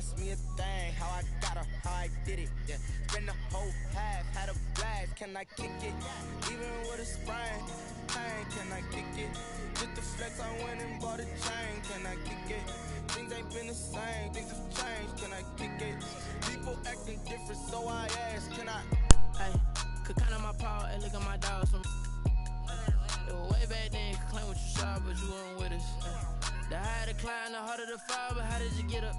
ask me a thing, how I got her, how I did it, yeah. Spend the whole half, had a blast, can I kick it? Even with a sprain, pain, can I kick it? Just the flex, I went and bought a chain, can I kick it? Things ain't been the same, things have changed, can I kick it? People acting different, so I ask, can I? Hey, could count on my power, hey, look at my dogs from way back then, you could claim what you saw, but you weren't with us. The higher the climb, the harder the fall, but how did you get up?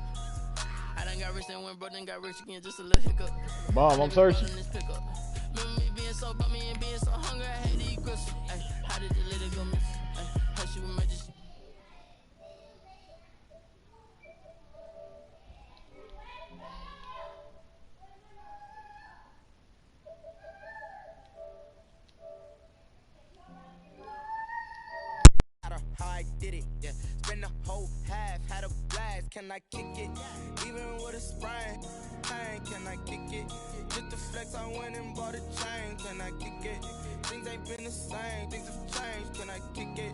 I done got rich and went broke, then got rich again, just a little hiccup. Bomb, I'm searching. Remember me being so bummy and being so hungry, I hate to eat grits. Hey, how did you let it go miss? Hey, how she was just how I did it, yeah. Spend the whole half, had a blast, can I kick it? Even with a sprain, pain, can I kick it? Just the flex, I went and bought a chain, can I kick it? Things ain't been the same, things have changed, can I kick it?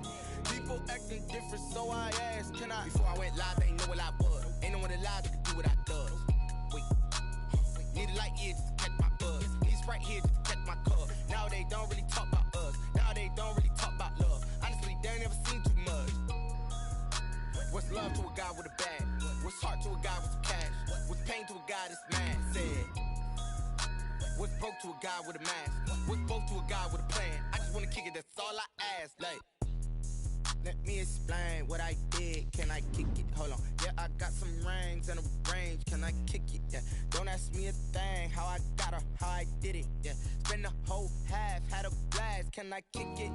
People acting different, so I asked, can I? Before I went live, they ain't know what I was. Ain't no one alive that could do what I does. Wait, need a light here just to catch my buzz. Need Sprite here just to catch my cup. Now they don't really talk about us. Now they don't really talk about love. Honestly, they ain't never seen too much. What's love to a guy with a bag? What's heart to a guy with some cash? What's pain to a guy that's mad? Said. What's broke to a guy with a mask? What's both to a guy with a plan? I just wanna kick it, that's all I ask. Like, let me explain what I did. Can I kick it? Hold on. Yeah, I got some rings and a range. Can I kick it? Yeah. Don't ask me a thing. How I got her, how I did it. Yeah. Spend the whole half, had a blast. Can I kick it?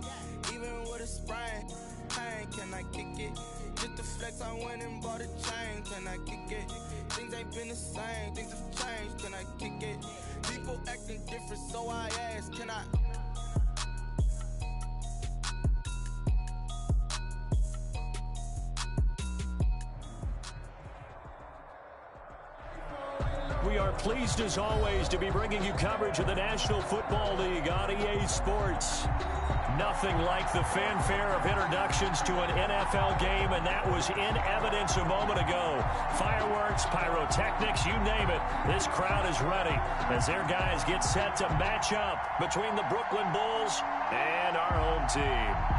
Even with a sprain, pain. Can I kick it? Just the flex, I went and bought a chain. Can I kick it? Things ain't been the same. Things have changed. Can I kick it? People acting different, so I ask. Can I? We are pleased as always to be bringing you coverage of the National Football League on EA Sports. Nothing like the fanfare of introductions to an NFL game, and that was in evidence a moment ago. Fireworks, pyrotechnics, you name it. This crowd is ready as their guys get set to match up between the Brooklyn Bulls and our home team.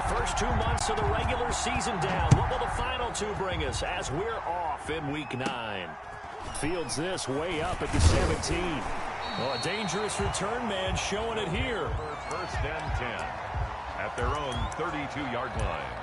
First 2 months of the regular season down. What will the final two bring us as we're off in week 9? Fields this way up at the 17. Well, a dangerous return man showing it here. First and 10 at their own 32-yard line.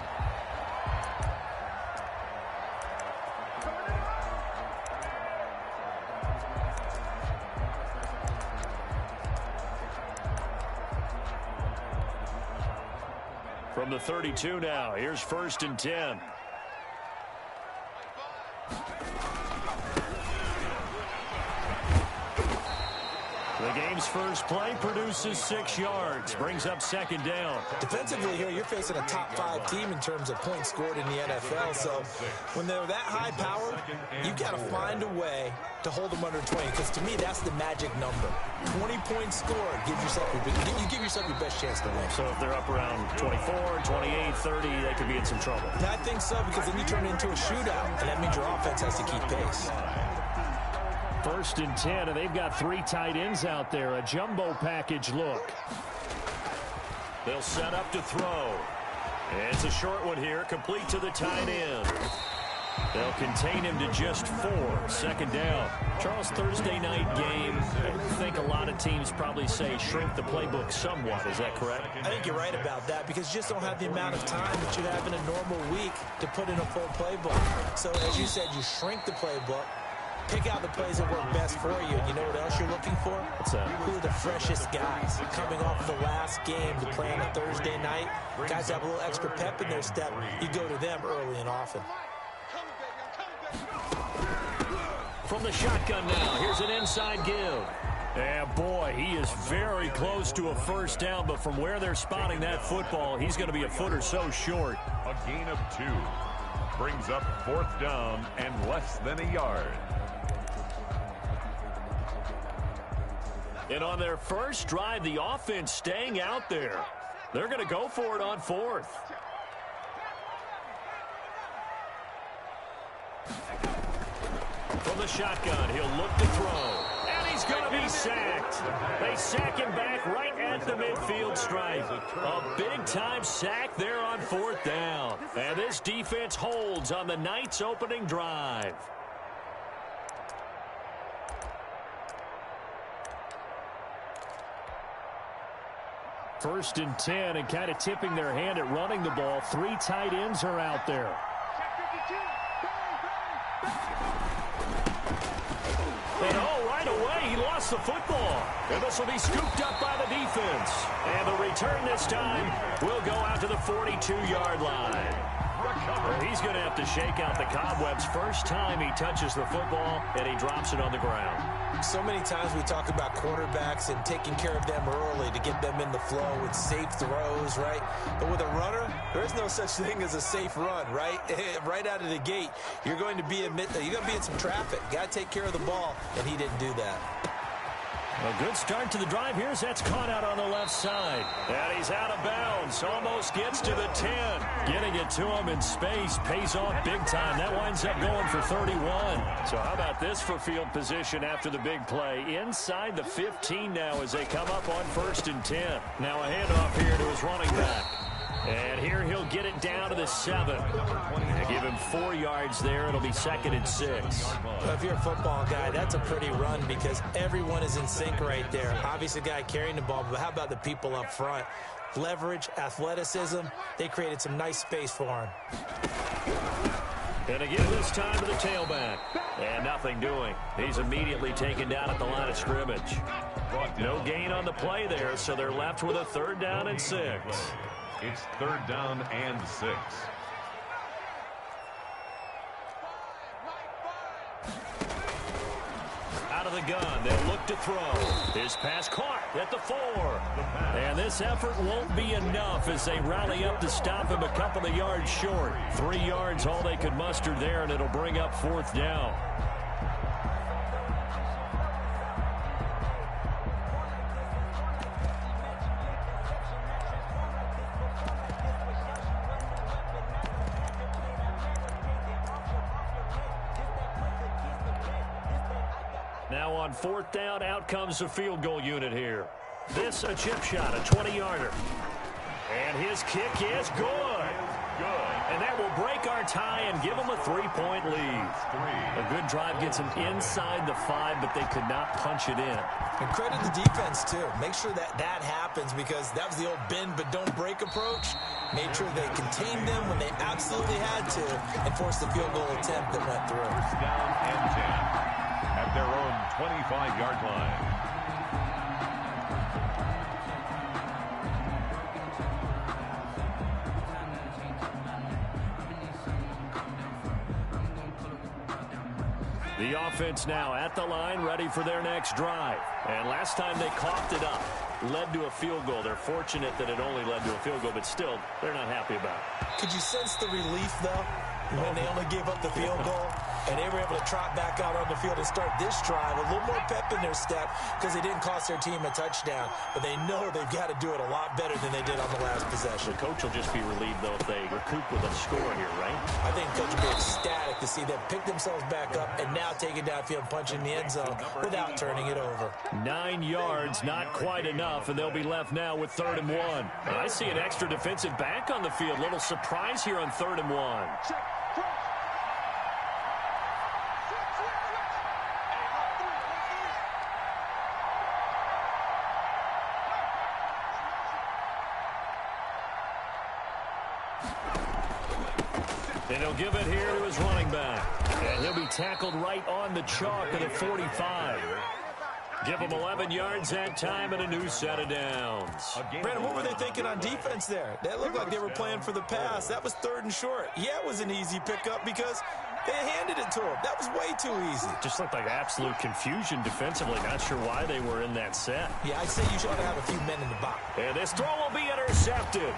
From the 32 now, here's first and 10. The game's first play produces 6 yards, brings up second down. Defensively here, you're facing a top-5 team in terms of points scored in the NFL. So when they're that high power, you've got to find a way to hold them under 20. Because to me, that's the magic number. 20 points scored, you give yourself your best chance to win. So if they're up around 24, 28, 30, they could be in some trouble. I think so, because then you turn it into a shootout, and that means your offense has to keep pace. First and 10, and they've got 3 tight ends out there. A jumbo package look. They'll set up to throw. And it's a short one here, complete to the tight end. They'll contain him to just 4. Second down. Charles, Thursday night game, I think a lot of teams probably say shrink the playbook somewhat. Is that correct? I think you're right about that, because you just don't have the amount of time that you have in a normal week to put in a full playbook. So as you said, you shrink the playbook. Pick out the plays that work best for you. You know what else you're looking for? What's that? Who are the freshest guys? Coming off of the last game to play on a Thursday night. Guys have a little extra pep in their step. You go to them early and often. From the shotgun now, here's an inside give. Yeah, boy, he is very close to a first down, but from where they're spotting that football, he's going to be a foot or so short. A gain of 2. Brings up 4th down and less than a yard. And on their first drive, the offense staying out there. They're going to go for it on 4th. From the shotgun, he'll look to throw. And he's going to be sacked. They sack him back right at the midfield stripe. A big-time sack there on 4th down. And this defense holds on the Knights' opening drive. First and 10, and kind of tipping their hand at running the ball. 3 tight ends are out there. And right away, he lost the football. And this will be scooped up by the defense. And the return this time will go out to the 42-yard line. Well, he's going to have to shake out the cobwebs first time he touches the football, and he drops it on the ground. So many times we talk about quarterbacks and taking care of them early to get them in the flow with safe throws, right? But with a runner, there is no such thing as a safe run, right? Right out of the gate, you're going to be in some traffic. Got to take care of the ball, and he didn't do that. A good start to the drive. Here's that's caught out on the left side. And he's out of bounds. Almost gets to the 10. Getting it to him in space pays off big time. That winds up going for 31. So how about this for field position after the big play? Inside the 15 now as they come up on 1st and 10. Now a handoff here to his running back. And here he'll get it down to the 7. They give him 4 yards there. It'll be 2nd and 6. Well, if you're a football guy, that's a pretty run because everyone is in sync right there. Obviously, the guy carrying the ball, but how about the people up front? Leverage, athleticism, they created some nice space for him. And again this time to the tailback. And nothing doing. He's immediately taken down at the line of scrimmage. No gain on the play there, so they're left with a 3rd down and 6. It's 3rd down and 6. Out of the gun, they'll look to throw. His pass caught at the 4. And this effort won't be enough as they rally up to stop him a couple of yards short. 3 yards all they could muster there, and it'll bring up 4th down. Now on 4th down, out comes the field goal unit here. This a chip shot, a 20-yarder. And his kick is good. And that will break our tie and give them a 3-point lead. A good drive gets them inside the 5, but they could not punch it in. And credit the defense, too. Make sure that happens because that was the old bend but don't break approach. Made sure they contained them when they absolutely had to and forced the field goal attempt that went through. First down and 10 at their own 25-yard line. The offense now at the line, ready for their next drive. And last time they coughed it up, led to a field goal. They're fortunate that it only led to a field goal, but still, they're not happy about it. Could you sense the relief, though, when they only gave up the field goal? And they were able to trot back out on the field and start this drive. A little more pep in their step because they didn't cost their team a touchdown. But they know they've got to do it a lot better than they did on the last possession. The coach will just be relieved, though, if they recoup with a score here, right? I think coach will be ecstatic to see them pick themselves back up and now take it downfield and punch in the end zone without turning it over. 9 yards, not quite enough, and they'll be left now with 3rd and 1. And I see an extra defensive back on the field. Little surprise here on 3rd and 1. And he'll give it here to his running back. And he'll be tackled right on the chalk of the 45. Give him 11 yards that time and a new set of downs. Brandon, what were they thinking on defense there? They looked like they were playing for the pass. That was 3rd and short. Yeah, it was an easy pickup because they handed it to him. That was way too easy. Just looked like absolute confusion defensively. Not sure why they were in that set. Yeah, I'd say you should have a few men in the box. And this throw will be intercepted.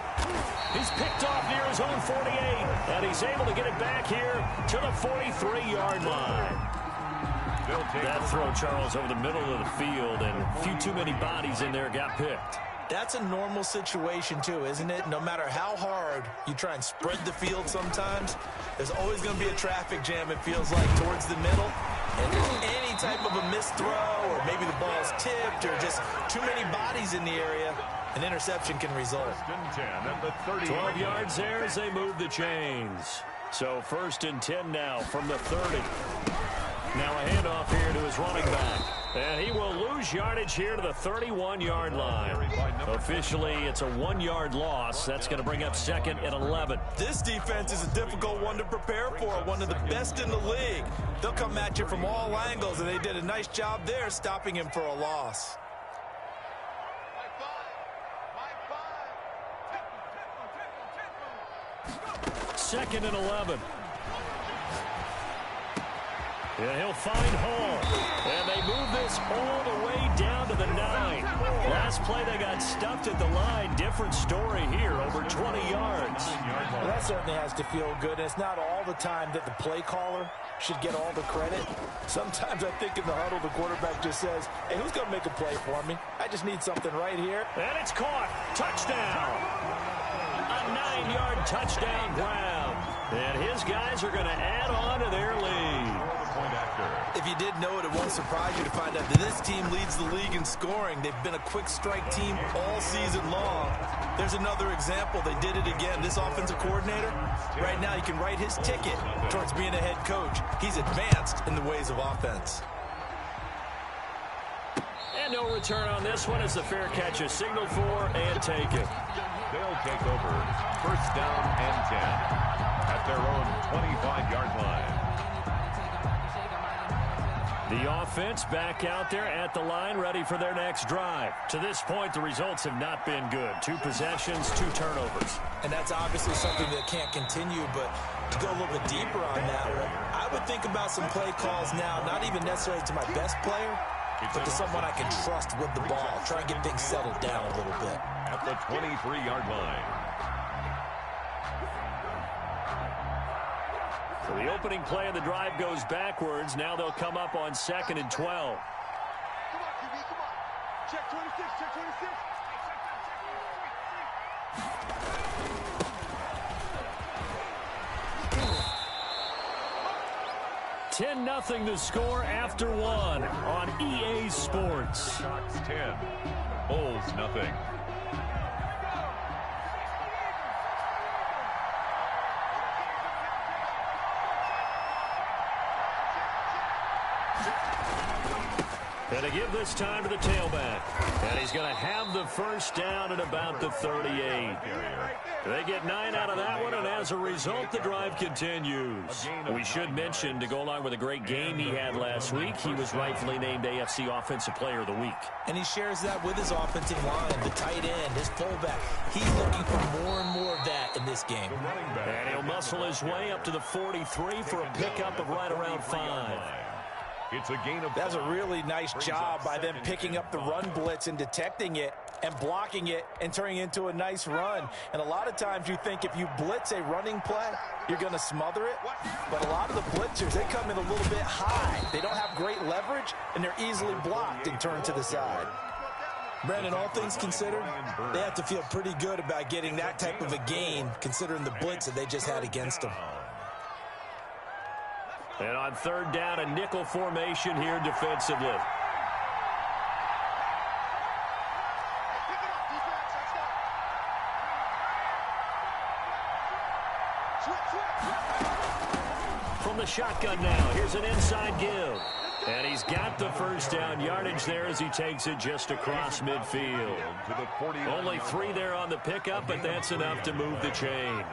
He's picked off near his own 48, and he's able to get it back here to the 43-yard line. They'll That throw, Charles, over the middle of the field, and a few too many bodies in there got picked. That's a normal situation, too, isn't it? No matter how hard you try and spread the field sometimes, there's always going to be a traffic jam, it feels like, towards the middle. And any type of a missed throw, or maybe the ball's tipped, or just too many bodies in the area, an interception can result. 12 yards there as they move the chains. So 1st and 10 now from the 30. Now a handoff here to his running back. And he will lose yardage here to the 31-yard line. Officially, it's a 1-yard loss. That's going to bring up 2nd and 11. This defense is a difficult one to prepare for, one of the best in the league. They'll come at you from all angles, and they did a nice job there stopping him for a loss. Second and 11. And he'll find Hall. And they move this all the way down to the 9. Last play they got stuffed at the line. Different story here, over 20 yards. Well, that certainly has to feel good. And it's not all the time that the play caller should get all the credit. Sometimes I think in the huddle the quarterback just says, hey, who's going to make a play for me? I just need something right here. And it's caught. Touchdown. A 9-yard touchdown ground. And his guys are going to add on to their lead. If you did know it, it won't surprise you to find out that this team leads the league in scoring. They've been a quick strike team all season long. There's another example. They did it again. This offensive coordinator, right now, he can write his ticket towards being a head coach. He's advanced in the ways of offense. And no return on this one as the fair catch is signaled for and taken. They'll take over 1st down and 10 at their own 25-yard line. The offense back out there at the line, ready for their next drive. To this point, the results have not been good. 2 possessions, 2 turnovers. And that's obviously something that can't continue, but to go a little bit deeper on that one, I would think about some play calls now, not even necessarily to my best player, but to someone I can trust with the ball. Try and get things settled down a little bit. At the 23-yard line. So the opening play of the drive goes backwards. Now they'll come up on 2nd and 12. Come on, QB, come on. Check 26, check 26. 10-0 the score after 1 on EA Sports. Sox 10, Bulls nothing. And to give this time to the tailback. And he's going to have the 1st down at about the 38. They get 9 out of that one, and as a result, the drive continues. We should mention, to go along with a great game he had last week, he was rightfully named AFC Offensive Player of the Week. And he shares that with his offensive line, the tight end, his fullback. He's looking for more and more of that in this game. And he'll muscle his way up to the 43 for a pickup of right around 5. It's a gain of 5. That's a really nice job by them picking up the run blitz and detecting it and blocking it and turning it into a nice run. And a lot of times you think if you blitz a running play, you're going to smother it. But a lot of the blitzers, they come in a little bit high. They don't have great leverage, and they're easily blocked and turned to the side. Brandon, all things considered, they have to feel pretty good about getting that type of a gain, considering the blitz that they just had against them. And on 3rd down, a nickel formation here defensively. From the shotgun now, here's an inside give. And he's got the 1st down yardage there as he takes it just across midfield. Only 3 there on the pickup, but that's enough to move the chains.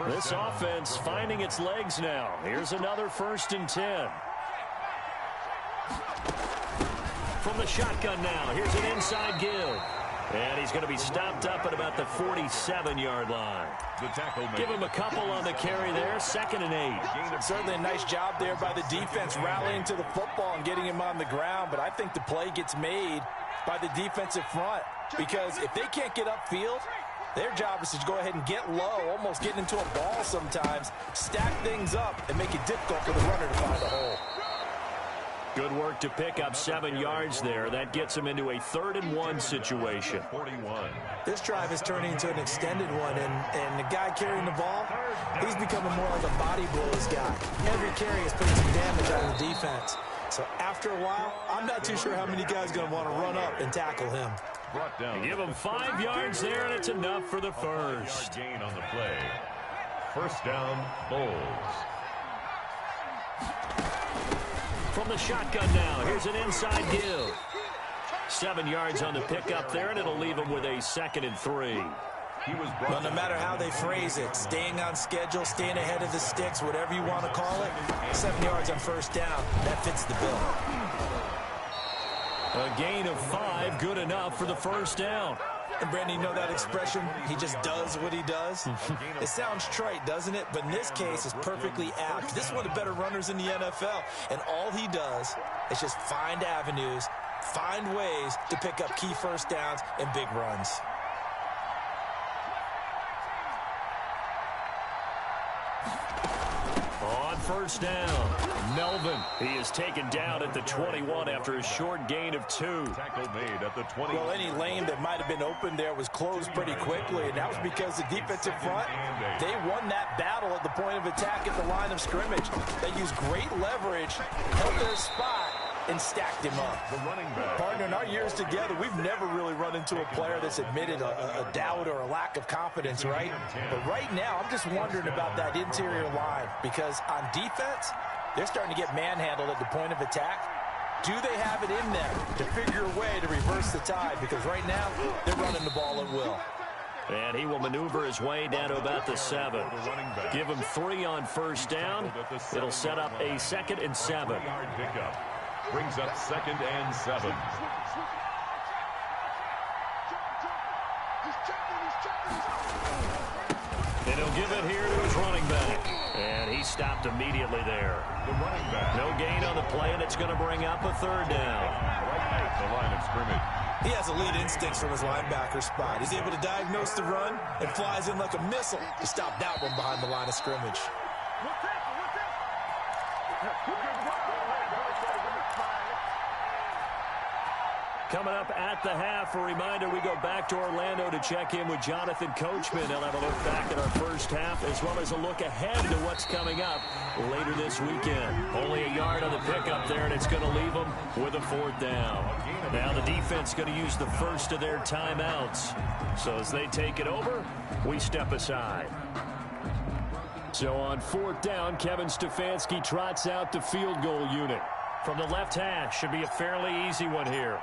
This offense finding its legs now. Here's another 1st and 10. From the shotgun now, here's an inside give. And he's going to be stopped up at about the 47-yard line. Give him a couple on the carry there. 2nd and 8. Certainly a nice job there by the defense rallying to the football and getting him on the ground. But I think the play gets made by the defensive front. Because if they can't get upfield, their job is to go ahead and get low, almost get into a ball sometimes, stack things up, and make it difficult for the runner to find a hole. Good work to pick up 7 yards there. That gets him into a 3rd and 1 situation. 41. This drive is turning into an extended one, and the guy carrying the ball, he's becoming more like a body blows guy. Every carry is putting some damage on the defense. So after a while, I'm not too sure how many guys are going to want to run up and tackle him. Brought down. Give him 5 yards there, and it's enough for the first. 5-yard gain on the play. First down, Bulls. From the shotgun now, here's an inside give. 7 yards on the pickup there, and it'll leave him with a 2nd and 3. Well, no matter how they phrase it, staying on schedule, staying ahead of the sticks, whatever you want to call it, 7 yards on first down, that fits the bill. A gain of 5, good enough for the first down. And Brandon, you know that expression? He just does what he does. It sounds trite, doesn't it? But in this case, it's perfectly apt. This is one of the better runners in the NFL. And all he does is just find avenues, find ways to pick up key first downs and big runs. On first down, Melvin. He is taken down at the 21 after a short gain of 2. Tackle made at the 20. Well, any lane that might have been open there was closed pretty quickly, and that was because the defensive front, they won that battle at the point of attack at the line of scrimmage. They used great leverage, held their spot, and stacked him up. The running back. Partner, in our years together, we've never really run into a player that's admitted a doubt or a lack of confidence, right? But right now, I'm just wondering about that interior line, because on defense, they're starting to get manhandled at the point of attack. Do they have it in them to figure a way to reverse the tide? Because right now, they're running the ball at will. And he will maneuver his way down to about the 7. Give him 3 on first down. It'll set up a 2nd and 7. Yard pickup. Brings up 2nd and 7. And he'll give it here to his running back. And he stopped immediately there. The running back. No gain on the play, and it's going to bring up a 3rd down. Right at the line of scrimmage. He has elite instincts from his linebacker spot. He's able to diagnose the run and flies in like a missile to stop that one behind the line of scrimmage. Coming up at the half, a reminder, we go back to Orlando to check in with Jonathan Coachman. He'll have a look back at our first half as well as a look ahead to what's coming up later this weekend. Only a yard on the pickup there, and it's going to leave them with a 4th down. Now the defense going to use the first of their timeouts. So as they take it over, we step aside. So on 4th down, Kevin Stefanski trots out the field goal unit. From the left hash, should be a fairly easy one here.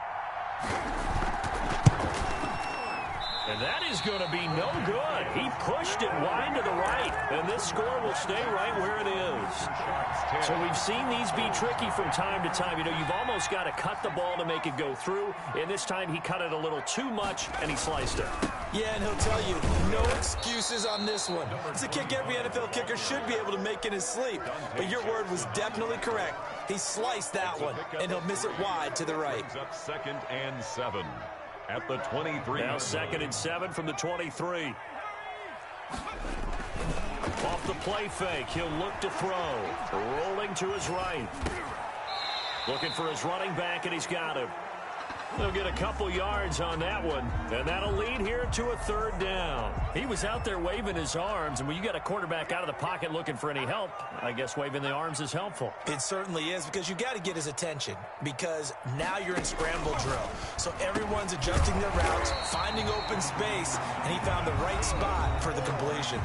And that is going to be no good. He pushed it wide to the right, and this score will stay right where it is. So we've seen these be tricky from time to time. You know, you've almost got to cut the ball to make it go through, and this time he cut it a little too much, and he sliced it. Yeah, and he'll tell you, no excuses on this one. It's a kick every NFL kicker should be able to make in his sleep. But your word was definitely correct. He sliced that one, and he'll miss it wide to the right. Up 2nd and 7 at the 23. Now 2nd and 7 from the 23. Off the play fake, he'll look to throw. Rolling to his right. Looking for his running back, and he's got him. They'll get a couple yards on that one, and that'll lead here to a 3rd down. He was out there waving his arms, and when you got a quarterback out of the pocket looking for any help, I guess waving the arms is helpful. It certainly is, because you got to get his attention, because now you're in scramble drill. So everyone's adjusting their routes, finding open space, and he found the right spot for the completion.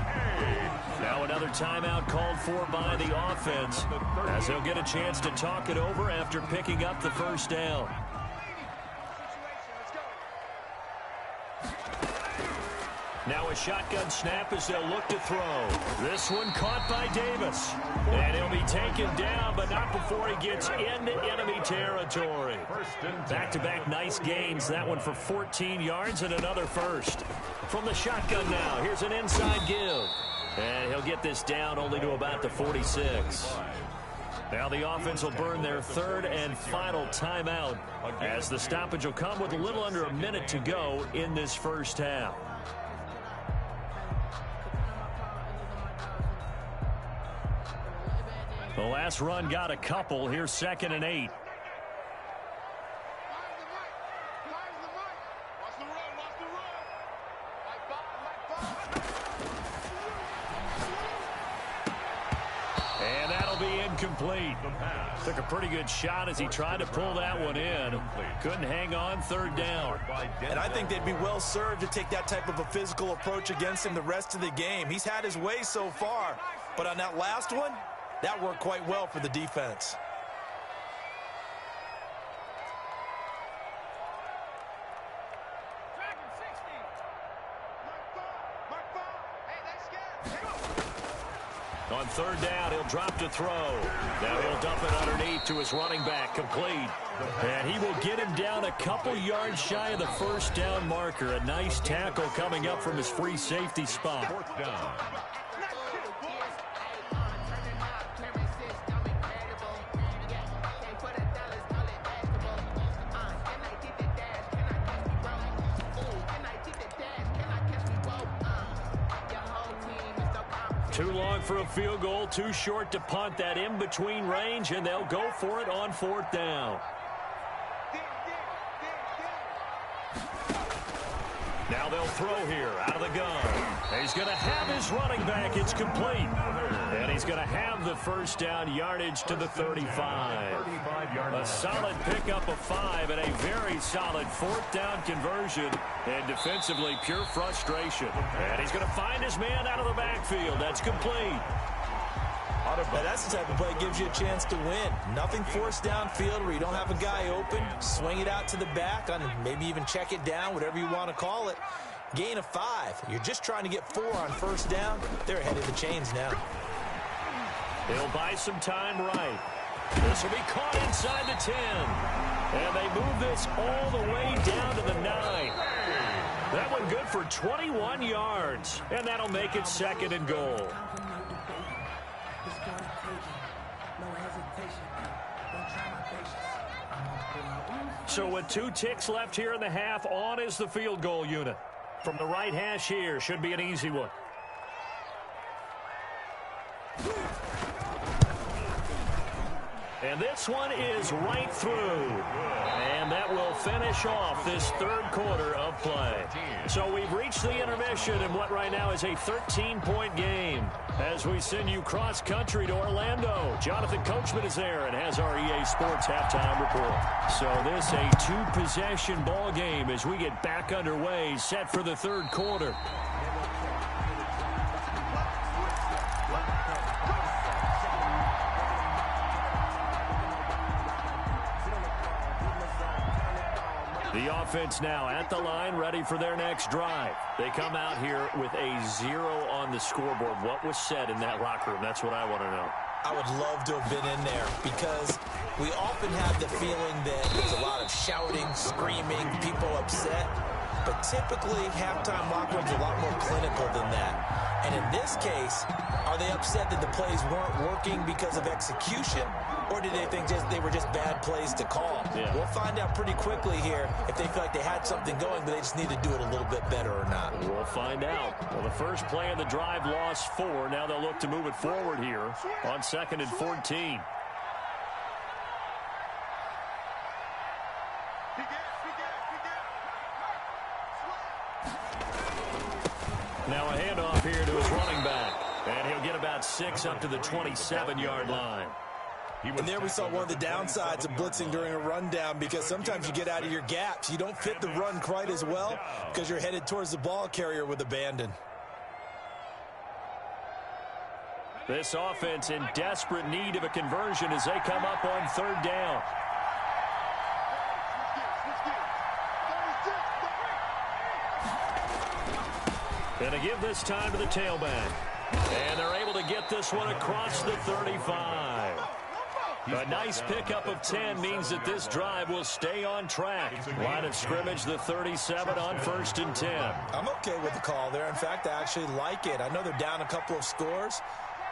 Now another timeout called for by the offense, as they'll get a chance to talk it over after picking up the first down. Now a shotgun snap as they'll look to throw. This one caught by Davis. And he'll be taken down, but not before he gets into enemy territory. Back-to-back nice gains. That one for 14 yards and another first. From the shotgun now, here's an inside give. And he'll get this down only to about the 46. Now the offense will burn their 3rd and final timeout as the stoppage will come with a little under a minute to go in this first half. The last run got a couple. Here's 2nd and 8. complete. Took a pretty good shot as he tried to pull that one in. Couldn't hang on third down. And I think they'd be well served to take that type of a physical approach against him the rest of the game. He's had his way so far, but on that last one, that worked quite well for the defense. On third down, he'll drop to throw. Now he'll dump it underneath to his running back, complete. And he will get him down a couple yards shy of the first down marker. A nice tackle coming up from his free safety spot. Fourth down. Too long for a field goal, too short to punt. That in-between range, and they'll go for it on fourth down. Now they'll throw here out of the gun. He's going to have his running back. It's complete. And he's going to have the first down yardage to the 35. A solid pickup of 5 and a very solid fourth down conversion. And defensively, pure frustration. And he's going to find his man out of the backfield. That's complete. Now that's the type of play that gives you a chance to win. Nothing forced downfield where you don't have a guy open. Swing it out to the back, on maybe even check it down, whatever you want to call it. Gain of 5. You're just trying to get 4 on first down. They're ahead of the chains now. He'll buy some time right. This will be caught inside the 10. And they move this all the way down to the 9. That one good for 21 yards. And that'll make it second and goal. So with 2 ticks left here in the half, on is the field goal unit. From the right hash here, should be an easy one. And this one is right through. And that will finish off this third quarter of play. So we've reached the intermission in what right now is a 13-point game. As we send you cross-country to Orlando, Jonathan Coachman is there and has our EA Sports halftime report. So this a 2-possession ball game as we get back underway, set for the third quarter. The offense now at the line, ready for their next drive. They come out here with a 0 on the scoreboard. What was said in that locker room? That's what I want to know. I would love to have been in there because we often have the feeling that there's a lot of shouting, screaming, people upset. But typically, halftime locker rooms are a lot more clinical than that. And in this case, are they upset that the plays weren't working because of execution? Or did they think they were just bad plays to call? Yeah. We'll find out pretty quickly here if they feel like they had something going, but they just need to do it a little bit better or not. We'll find out. Well, the first play of the drive lost 4. Now they'll look to move it forward here on 2nd and 14. Now a handoff here to his running back. And he'll get about 6 up to the 27-yard line. And there we saw one of the downsides of blitzing during a rundown, because sometimes you get out of your gaps. You don't fit the run quite as well because you're headed towards the ball carrier with abandon. This offense in desperate need of a conversion as they come up on third down. Going to give this time to the tailback. And they're able to get this one across the 35. A nice pickup of 10 means that this drive will stay on track. Line of scrimmage, the 37 on 1st and 10. I'm okay with the call there. In fact, I actually like it. I know they're down a couple of scores,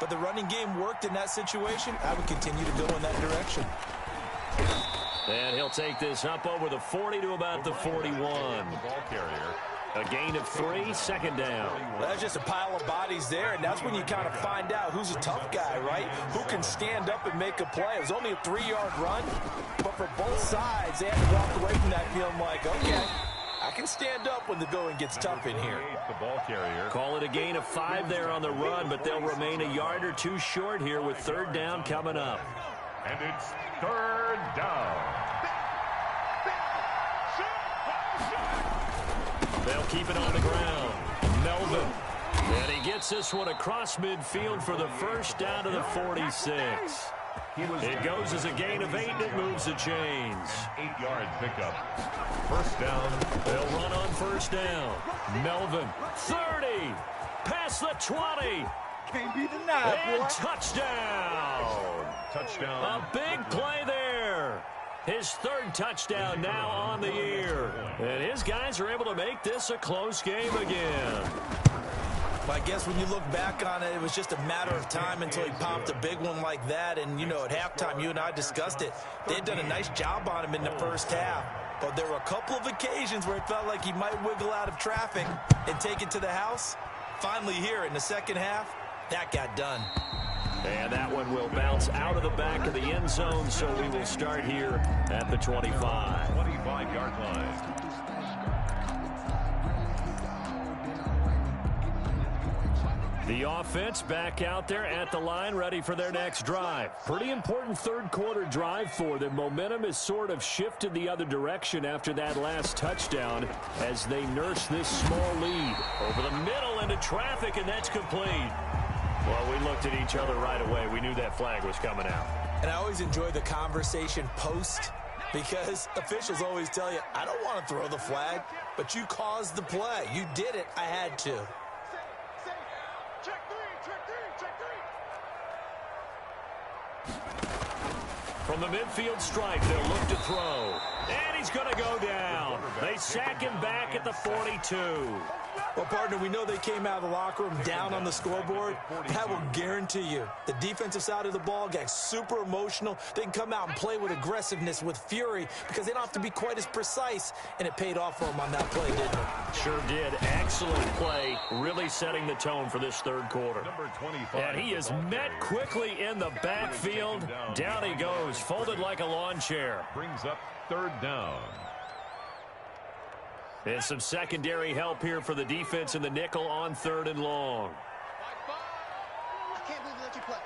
but the running game worked in that situation. I would continue to go in that direction. And he'll take this up over the 40 to about the 41. Ball carrier. A gain of 3, 2nd down. That's just a pile of bodies there, and that's when you kind of find out who's a tough guy, right? Who can stand up and make a play. It was only a 3-yard run, but for both sides, they had to walk away from that feeling like, okay, I can stand up when the going gets tough in here. The ball carrier. Call it a gain of 5 there on the run, but they'll remain a yard or two short here with third down coming up. And it's third down. They'll keep it on the ground. Melvin. And he gets this one across midfield for the first down to the 46. It goes as a gain of 8, and it moves the chains. 8-yard pickup. First down. They'll run on first down. Melvin, 30. Past the 20. Can't be denied, boy. And touchdown. Touchdown. A big play there. His third touchdown now on the year. And his guys are able to make this a close game again. I guess when you look back on it, it was just a matter of time until he popped a big one like that. And, you know, at halftime, you and I discussed it. They'd done a nice job on him in the first half. But there were a couple of occasions where it felt like he might wiggle out of traffic and take it to the house. Finally here in the second half, that got done. And that one will bounce out of the back of the end zone, so we will start here at the 25. 25-yard line. The offense back out there at the line, ready for their next drive. Pretty important third quarter drive for them. Momentum has sort of shifted the other direction after that last touchdown as they nurse this small lead. Over the middle into traffic, and that's complete. Well, we looked at each other right away. We knew that flag was coming out. And I always enjoy the conversation post because officials always tell you, I don't want to throw the flag, but you caused the play. You did it. I had to. From the midfield stripe, they'll look to throw. And he's going to go down. They sack him back at the 42. Well, partner, we know they came out of the locker room down on the scoreboard. But I will guarantee you, the defensive side of the ball got super emotional. They can come out and play with aggressiveness, with fury, because they don't have to be quite as precise. And it paid off for them on that play, didn't it? Sure did. Excellent play, really setting the tone for this third quarter. Number 25. And he is met quickly in the backfield. Down he goes, folded like a lawn chair. Brings up third down. And some secondary help here for the defense in the nickel on third and long. I can't believe they let you play.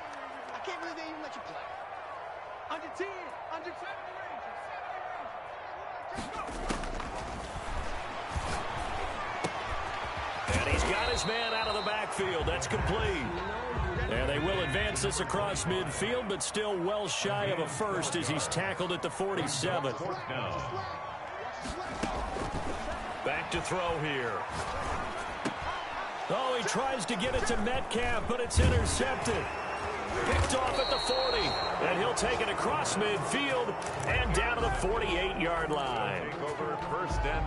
I can't believe they even let you play. Under 10, under 7 range. And he's got his man out of the backfield. That's complete. And they will advance this across midfield, but still well shy of a first as he's tackled at the 47. Fourth down. Back to throw here. Oh, he tries to get it to Metcalf, but it's intercepted. Picked off at the 40, and he'll take it across midfield and down to the 48-yard line.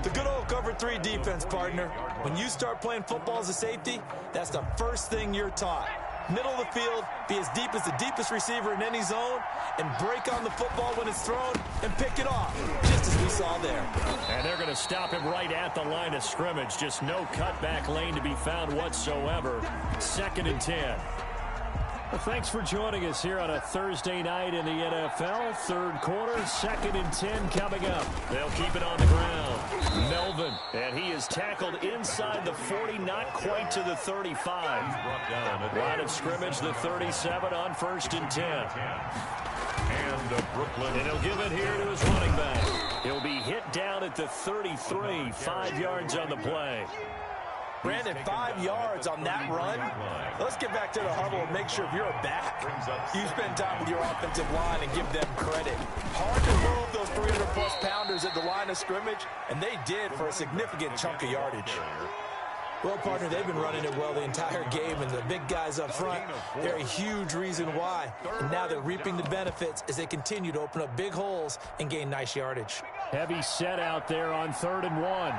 The good old cover 3 defense, partner. When you start playing football as a safety, that's the first thing you're taught. Middle of the field, be as deep as the deepest receiver in any zone, and break on the football when it's thrown and pick it off, just as we saw there. And they're going to stop him right at the line of scrimmage. Just no cutback lane to be found whatsoever. 2nd and 10. Well, thanks for joining us here on a Thursday night in the NFL. Third quarter, 2nd and 10 coming up. They'll keep it on the ground. Melvin, and he is tackled inside the 40, not quite to the 35. Line of scrimmage, the 37 on 1st and 10. And Brooklyn. And he'll give it here to his running back. He'll be hit down at the 33, 5 yards on the play. Brandon, 5 yards on that run. Let's get back to the huddle and make sure if you're a back, you spend time with your offensive line and give them credit. Hard to move those 300-plus pounders at the line of scrimmage, and they did for a significant chunk of yardage. Well, partner, they've been running it well the entire game, and the big guys up front, they're a huge reason why. And now they're reaping the benefits as they continue to open up big holes and gain nice yardage. Heavy set out there on 3rd and 1.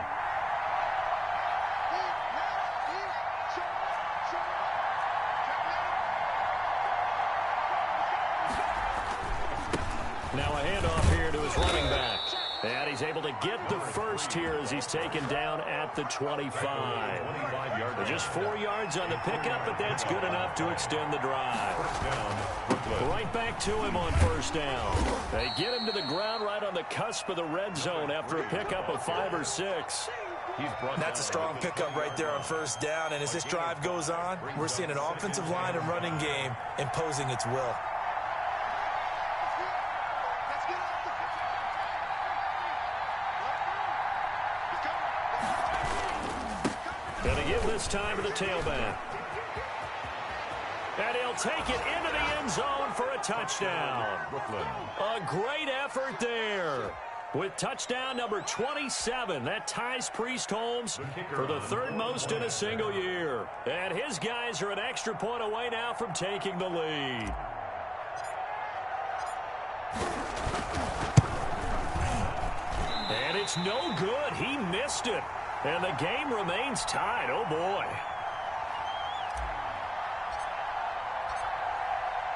Now a handoff here to his running back. And he's able to get the first here as he's taken down at the 25. Just 4 yards on the pickup, but that's good enough to extend the drive. Right back to him on 1st down. They get him to the ground right on the cusp of the red zone after a pickup of 5 or 6. That's a strong pickup right there on first down. And as this drive goes on, we're seeing an offensive line and running game imposing its will. Going to give this time to the tailback. And he'll take it into the end zone for a touchdown. A great effort there. With touchdown number 27, that ties Priest Holmes for the third most in a single year. And his guys are an extra point away now from taking the lead. And it's no good. He missed it. And the game remains tied. Oh, boy.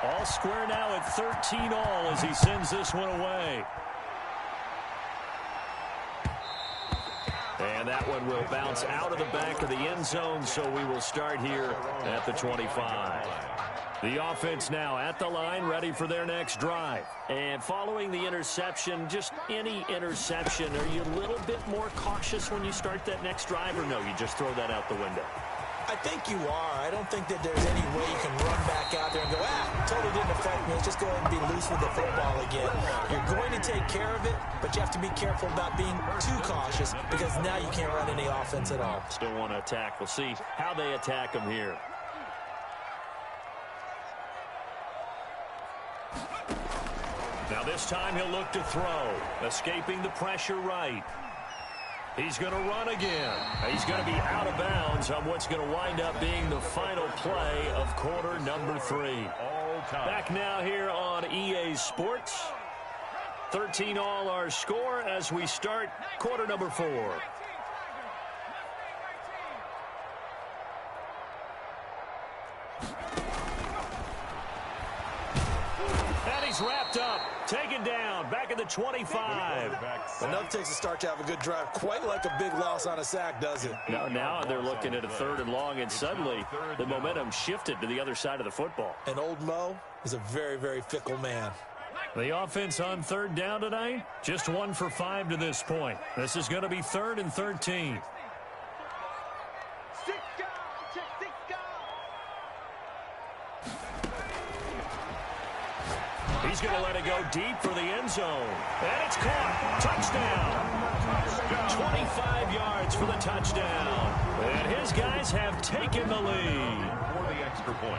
All square now at 13 all as he sends this one away. And that one will bounce out of the back of the end zone, so we will start here at the 25. The offense now at the line, ready for their next drive. And following the interception, just any interception, are you a little bit more cautious when you start that next drive, or no, you just throw that out the window? I think you are. I don't think that there's any way you can run back out there and go, totally didn't affect me. Let's just go ahead and be loose with the football again. You're going to take care of it, but you have to be careful about being too cautious because now you can't run any offense at all. Still want to attack. We'll see how they attack them here. Now this time he'll look to throw, escaping the pressure right. He's going to run again. He's going to be out of bounds on what's going to wind up being the final play of quarter number 3. Back now here on EA Sports. 13 all our score as we start quarter number 4. And he's wrapped up, taken down, back at the 25. Enough takes to start to have a good drive. Quite like a big loss on a sack, does it? Now they're looking at a 3rd and long, and suddenly the momentum shifted to the other side of the football. And old Mo is a very, very fickle man. The offense on 3rd down tonight, just 1 for 5 to this point. This is going to be 3rd and 13. He's going to let it go deep for the end zone. And it's caught. Touchdown. 25 yards for the touchdown. And his guys have taken the lead.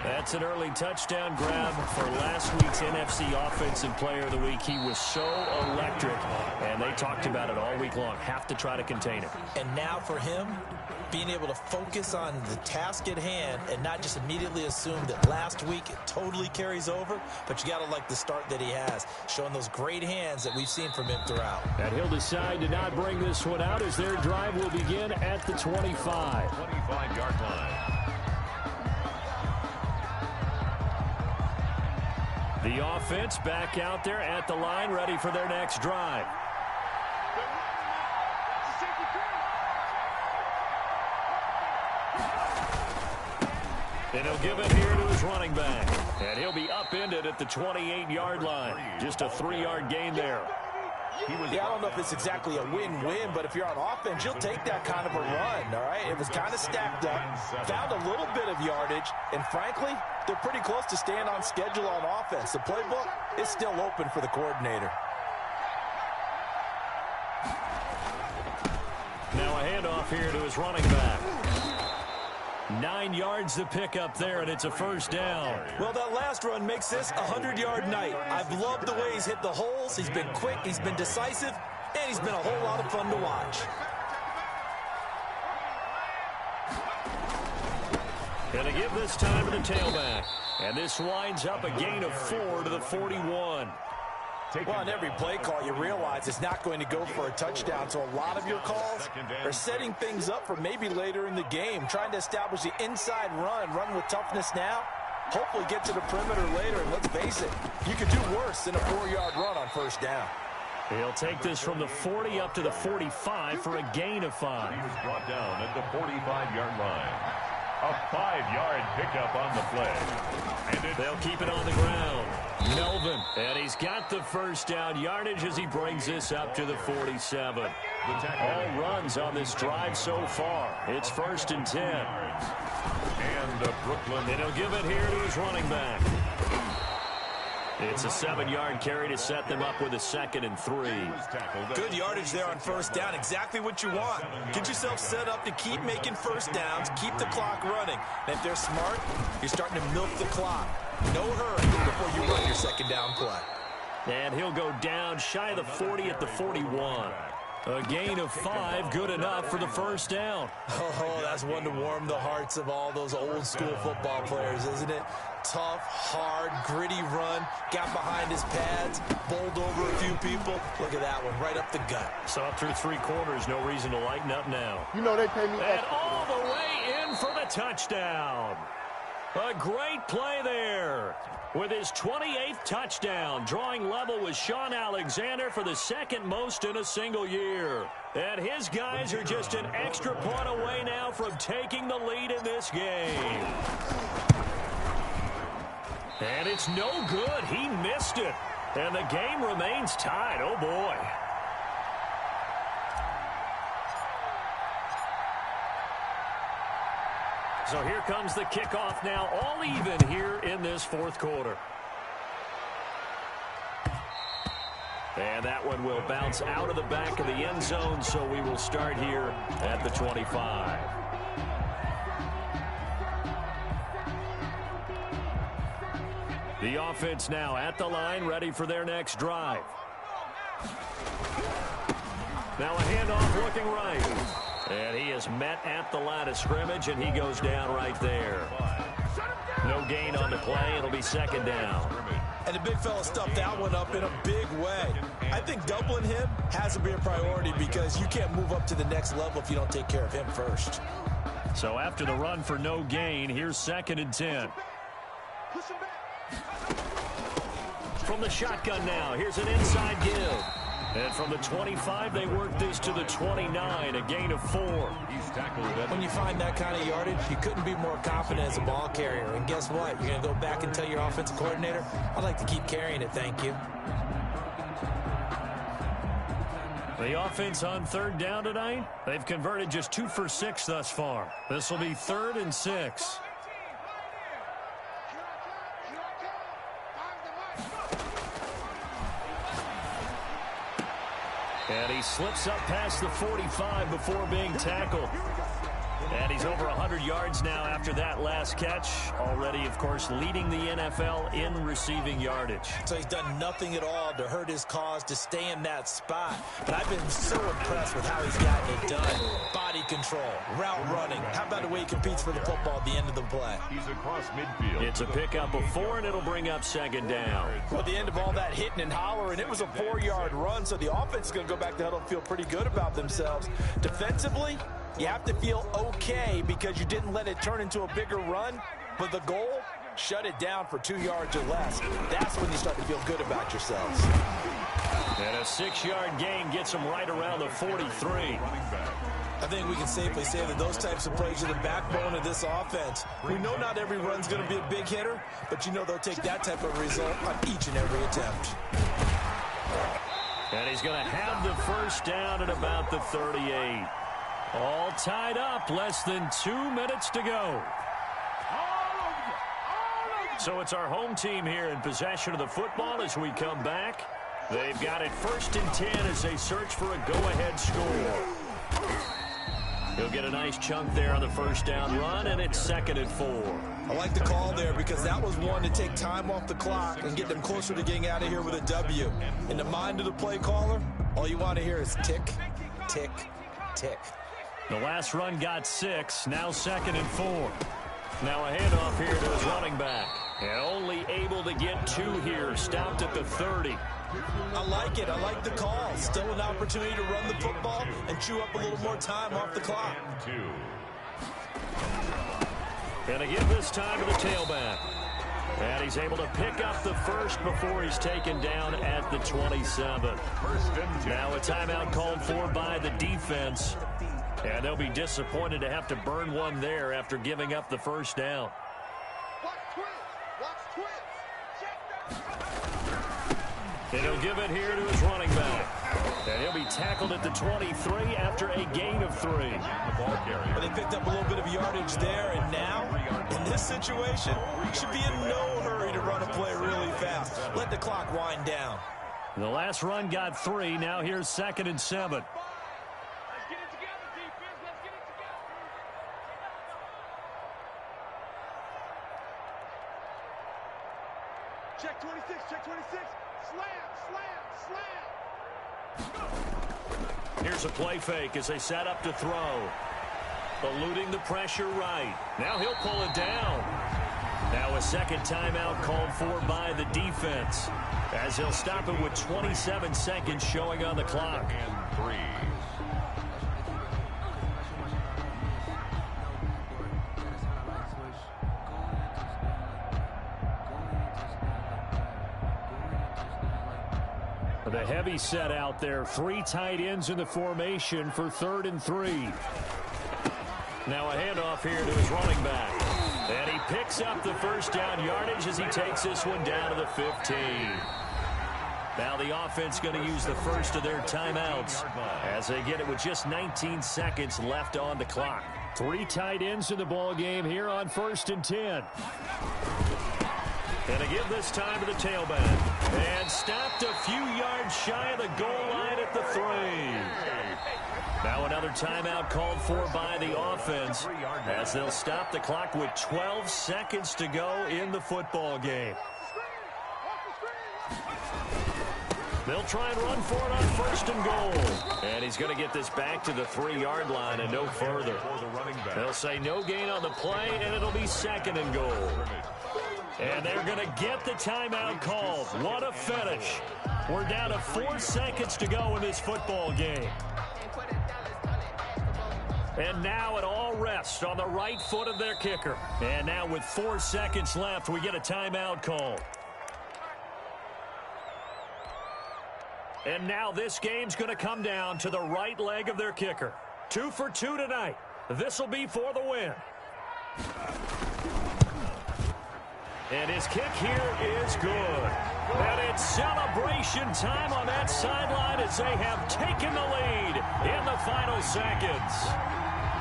That's an early touchdown grab for last week's NFC Offensive Player of the Week. He was so electric, and they talked about it all week long. Have to try to contain him. And now for him, being able to focus on the task at hand and not just immediately assume that last week it totally carries over, but you got to like the start that he has, showing those great hands that we've seen from him throughout. And he'll decide to not bring this one out as their drive will begin at the 25. 25-yard line. The offense back out there at the line, ready for their next drive. And he'll give it here to his running back. And he'll be upended at the 28-yard line. Just a 3-yard gain there. Yeah, I don't know if it's exactly a win-win, but if you're on offense, you'll take that kind of a run, all right? It was kind of stacked up, found a little bit of yardage, and frankly, they're pretty close to staying on schedule on offense. The playbook is still open for the coordinator. Now a handoff here to his running back. 9 yards to pick up there, and it's a first down. Well, that last run makes this a 100-yard night. I've loved the way he's hit the holes. He's been quick, he's been decisive, and he's been a whole lot of fun to watch. Gonna give this time to the tailback. And this winds up a gain of 4 to the 41. Well, on every play call, you realize it's not going to go for a touchdown, so a lot of your calls are setting things up for maybe later in the game, trying to establish the inside run with toughness now, hopefully get to the perimeter later, and let's face it, you could do worse than a 4-yard run on first down. He'll take this from the 40 up to the 45 for a gain of 5. He was brought down at the 45-yard line. A 5-yard pickup on the play. And they'll keep it on the ground. Melvin, and he's got the first down yardage as he brings this up to the 47. All runs on this drive so far. It's 1st and 10. And Brooklyn. And he'll give it here to his running back. It's a 7-yard carry to set them up with a 2nd and 3. Good yardage there on first down. Exactly what you want. Get yourself set up to keep making first downs, keep the clock running. And if they're smart, you're starting to milk the clock. No hurry before you run your 2nd down play. And he'll go down shy of the 40 at the 41. A gain of 5, good enough for the first down. Oh, that's one to warm the hearts of all those old school football players, isn't it? Tough, hard, gritty run, got behind his pads, bowled over a few people. Look at that one, right up the gut. Saw through 3 quarters, no reason to lighten up now. You know they pay me And all the way in for the touchdown. A great play there. With his 28th touchdown, drawing level with Sean Alexander for the 2nd most in a single year. And his guys are just an extra point away now from taking the lead in this game. And it's no good. He missed it. And the game remains tied. Oh, boy. So here comes the kickoff now, all even here in this 4th quarter. And that one will bounce out of the back of the end zone, so we will start here at the 25. The offense now at the line, ready for their next drive. Now a handoff looking right. And he is met at the line of scrimmage, and he goes down right there. No gain on the play. It'll be 2nd down. And the big fella stuffed that one up in a big way. I think doubling him has to be a priority because you can't move up to the next level if you don't take care of him first. So after the run for no gain, here's 2nd and 10. From the shotgun now, here's an inside give. And from the 25, they work this to the 29, a gain of 4. When you find that kind of yardage, you couldn't be more confident as a ball carrier. And guess what? You're going to go back and tell your offensive coordinator, I'd like to keep carrying it, thank you. The offense on 3rd down tonight, they've converted just 2 for 6 thus far. This will be 3rd and 6. And he slips up past the 45 before being tackled. And he's over 100 yards now after that last catch. Already, of course, leading the NFL in receiving yardage. So he's done nothing at all to hurt his cause, to stay in that spot. But I've been so impressed with how he's gotten it done. Body control, route running. How about the way he competes for the football at the end of the play? He's across midfield. It's a pickup of 4, and it'll bring up 2nd down. Well, at the end of all that hitting and hollering, it was a 4-yard run, so the offense is going to go back to huddle and feel pretty good about themselves. Defensively, you have to feel okay because you didn't let it turn into a bigger run, but the goal, shut it down for 2 yards or less. That's when you start to feel good about yourselves. And a 6-yard gain gets them right around the 43. I think we can safely say that those types of plays are the backbone of this offense. We know not every run's going to be a big hitter, but you know they'll take that type of result on each and every attempt. And he's going to have the first down at about the 38. All tied up, less than 2 minutes to go. So it's our home team here in possession of the football as we come back. They've got it 1st and 10 as they search for a go-ahead score. He'll get a nice chunk there on the first down run, and it's 2nd and 4. I like the call there because that was one to take time off the clock and get them closer to getting out of here with a W. In the mind of the play caller, all you want to hear is tick, tick, tick. The last run got 6, now 2nd and 4. Now a handoff here to his running back. And only able to get 2 here, stopped at the 30. I like it. I like the call. Still an opportunity to run the football and chew up a little more time off the clock. And again this time to the tailback. And he's able to pick up the first before he's taken down at the 27. Now a timeout called for by the defense. And they'll be disappointed to have to burn one there after giving up the first down. Watch twins. Watch twins. Check that. And he'll give it here to his running back. And he'll be tackled at the 23 after a gain of 3. Well, they picked up a little bit of yardage there, and now, in this situation, should be in no hurry to run a play really fast. Let the clock wind down. The last run got 3. Now here's 2nd and 7. Check 26, check 26. Slam, slam, slam. Here's a play fake as they set up to throw. Eluding the pressure right. Now he'll pull it down. Now a second timeout called for by the defense, as he'll stop it with 27 seconds showing on the clock. And 3. The heavy set out there. 3 tight ends in the formation for 3rd and 3. Now a handoff here to his running back. And he picks up the first down yardage as he takes this one down to the 15. Now the offense going to use the first of their timeouts as they get it with just 19 seconds left on the clock. 3 tight ends in the ball game here on 1st and 10. And to give this time to the tailback. And stopped a few yards shy of the goal line at the 3. Now another timeout called for by the offense as they'll stop the clock with 12 seconds to go in the football game. They'll try and run for it on 1st and goal. And he's going to get this back to the 3-yard line and no further. They'll say no gain on the play, and it'll be 2nd and goal. And they're going to get the timeout called. What a finish. We're down to 4 seconds to go in this football game. And now it all rests on the right foot of their kicker. And now with 4 seconds left, we get a timeout call. And now this game's going to come down to the right leg of their kicker. 2 for 2 tonight. This will be for the win. And his kick here is good. And it's celebration time on that sideline as they have taken the lead in the final seconds.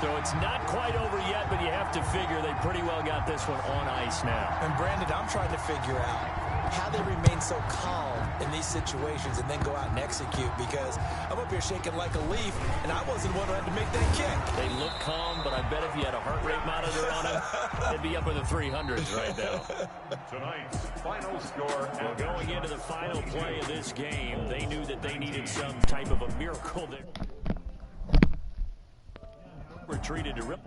So it's not quite over yet, but you have to figure they pretty well got this one on ice now. And Brandon, I'm trying to figure out how they remain so calm in these situations and then go out and execute, because I'm up here shaking like a leaf, and I wasn't the one who had to make that kick. They look calm, but I bet if you had a heart rate monitor on them, they'd be up in the 300s right now. Tonight's final score. Well, going into the final play of this game, they knew that they needed some type of a miracle. They retreated to rip.